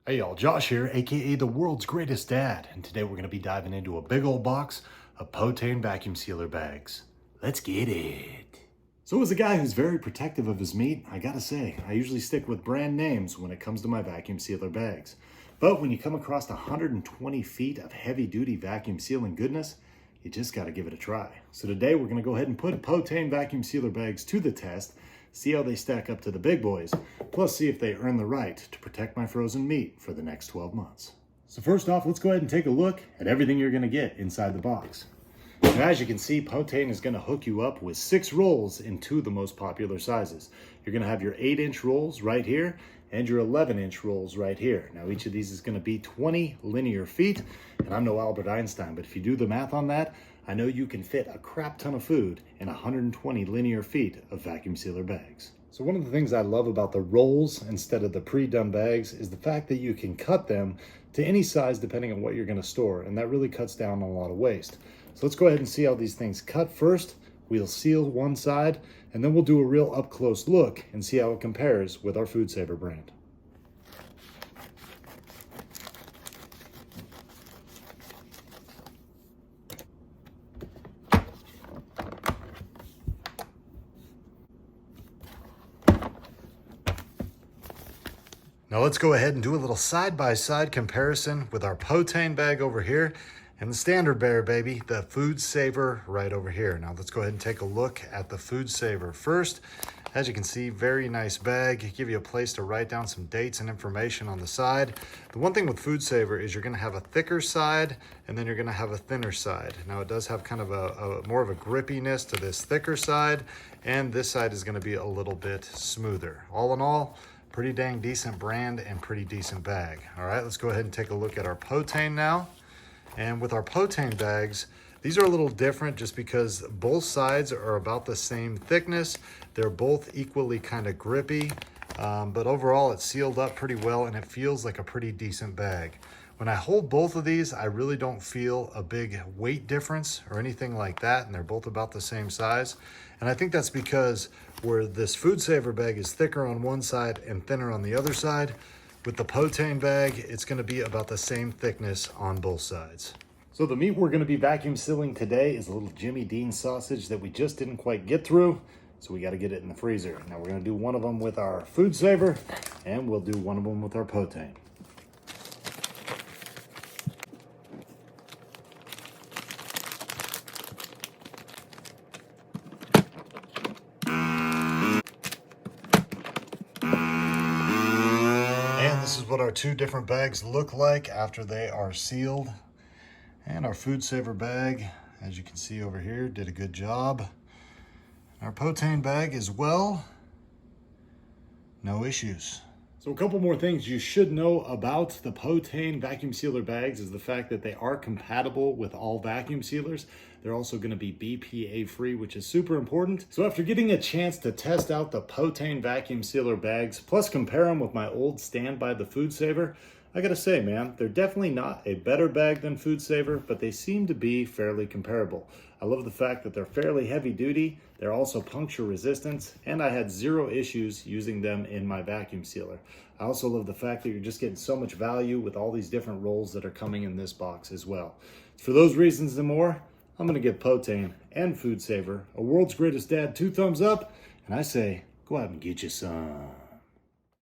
Hey y'all, Josh here, aka the world's greatest dad, and today we're going to be diving into a big old box of POTANE Vacuum Sealer Bags. Let's get it. So as a guy who's very protective of his meat, I gotta say, I usually stick with brand names when it comes to my vacuum sealer bags. But when you come across 120 feet of heavy duty vacuum sealing goodness, you just gotta give it a try. So today we're gonna go ahead and put POTANE Vacuum Sealer Bags to the test, see how they stack up to the big boys, plus see if they earn the right to protect my frozen meat for the next 12 months. So first off, let's go ahead and take a look at everything you're gonna get inside the box. Now, as you can see, POTANE is gonna hook you up with 6 rolls in 2 of the most popular sizes. You're gonna have your 8-inch rolls right here and your 11-inch rolls right here. Now each of these is gonna be 20 linear feet, and I'm no Albert Einstein, but if you do the math on that, I know you can fit a crap ton of food in 120 linear feet of vacuum sealer bags. So one of the things I love about the rolls instead of the pre-done bags is the fact that you can cut them to any size depending on what you're gonna store, and that really cuts down on a lot of waste. So let's go ahead and see how these things cut first. We'll seal one side, and then we'll do a real up-close look and see how it compares with our Food Saver brand. Now let's go ahead and do a little side-by-side comparison with our POTANE bag over here and the standard bearer, baby, the Food Saver right over here. Now let's go ahead and take a look at the Food Saver first. As you can see, very nice bag. Give you a place to write down some dates and information on the side. The one thing with Food Saver is you're gonna have a thicker side and then you're gonna have a thinner side. Now it does have kind of a more of a grippiness to this thicker side, and this side is gonna be a little bit smoother. All in all, pretty dang decent brand and pretty decent bag. All right, let's go ahead and take a look at our POTANE now. And with our POTANE bags, these are a little different just because both sides are about the same thickness. They're both equally kind of grippy, but overall it's sealed up pretty well and it feels like a pretty decent bag. When I hold both of these, I really don't feel a big weight difference or anything like that, and they're both about the same size. And I think that's because where this Food Saver bag is thicker on one side and thinner on the other side, with the POTANE bag, it's gonna be about the same thickness on both sides. So the meat we're gonna be vacuum sealing today is a little Jimmy Dean sausage that we just didn't quite get through, so we gotta get it in the freezer. Now we're gonna do one of them with our Food Saver, and we'll do one of them with our POTANE. This is what our 2 different bags look like after they are sealed. And our Food Saver bag, as you can see over here, did a good job. Our POTANE bag as well, no issues. So a couple more things you should know about the POTANE vacuum sealer bags is the fact that they are compatible with all vacuum sealers. They're also going to be BPA free, which is super important. So after getting a chance to test out the POTANE vacuum sealer bags, plus compare them with my old Stand By the Food Saver, I gotta say, man, they're definitely not a better bag than Food Saver, but they seem to be fairly comparable. I love the fact that they're fairly heavy duty, they're also puncture resistant, and I had 0 issues using them in my vacuum sealer. I also love the fact that you're just getting so much value with all these different rolls that are coming in this box as well. For those reasons and more, I'm gonna give POTANE and Food Saver a world's greatest dad 2 thumbs up, and I say, go out and get you some.